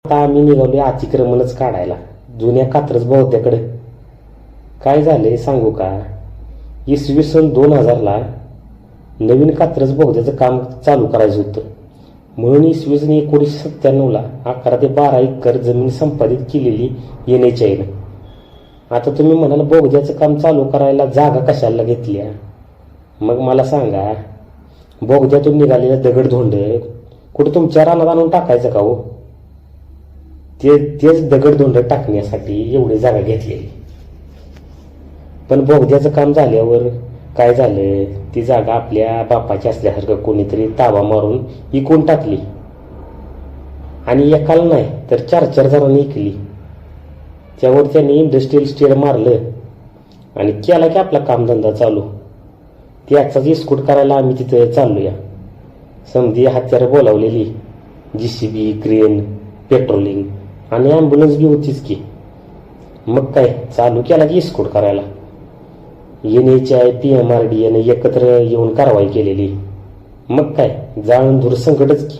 आता आम्ही निघालो अतिक्रमणच काढायला जुन्या कात्रज बौद्धाकडे. काय झाले सांगू का, इसवी सन 2000ला नवीन कात्रज बौद्धाचं काम चालू करायचं होतं. म्हणून इसवी सन 1997ला 11 ते 12 एकर जमीन संपादित केलेली NHAनं. आता तुम्ही म्हणाल बोगद्याचं काम चालू करायला जागा कशाला घेतल्या. मग मला सांगा, बोगद्यातून निघालेलं दगडधोंड कुठं तुमच्या रानात आणून टाकायचं का हो? तेच दगडधोंड टाकण्यासाठी एवढी जागा घेतलेली. पण बोगद्याचं काम झाल्यावर काय झालं, ती जागा आपल्या बापाची असल्यासारखं कोणीतरी ताबा मारून विकून टाकली. आणि एकाला नाही तर 4-4 जणांनी विकली. त्यावर त्यांनी इंडस्ट्रियल स्टेट मारलं आणि केला की आपला कामधंदा चालू. त्याचाच इस्कूट करायला आम्ही तिथं चालूया. समधी हत्यारं बोलावलेली, JCB, क्रेन, पेट्रोलिंग आणि ॲम्ब्युलन्स बी होतीच की. मग काय चालू केला की इस्कूट करायला. NHA PMRDAने एकत्र येऊन कारवाई केलेली. मग काय जाळून धूर संकटच की.